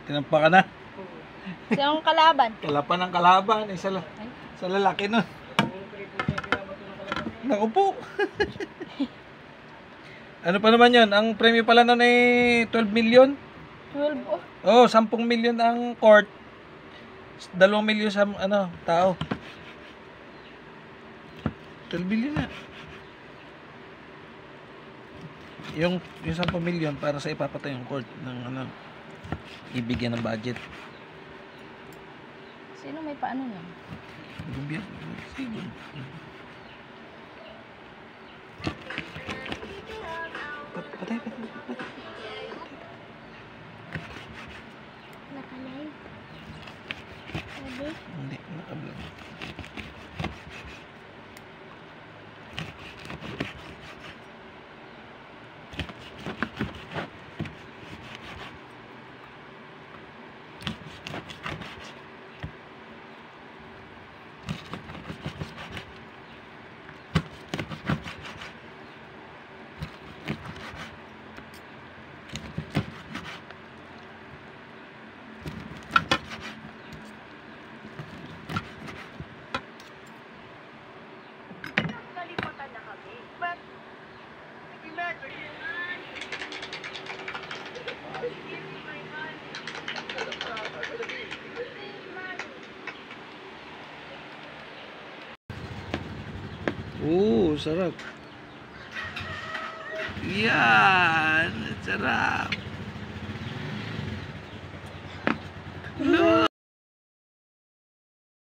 Tinampa ka na. Siyang kalaban. Kalapan ng kalaban. Sa lalaki nun. Naku po. Ano pa naman yun? Ang premyo pala nun ay 12 million. 12 oh. Oh, 10 million ang court. 2 million sa tao. 12 million na. Yung 10 million para sa ipapatay yung court ng ibigyan ng budget. Sino may paano niya? Gobyerno. Sige. Patay. Nakalive. Sabi? Hindi, nakablog. Sarap. Yan, sarap. Look.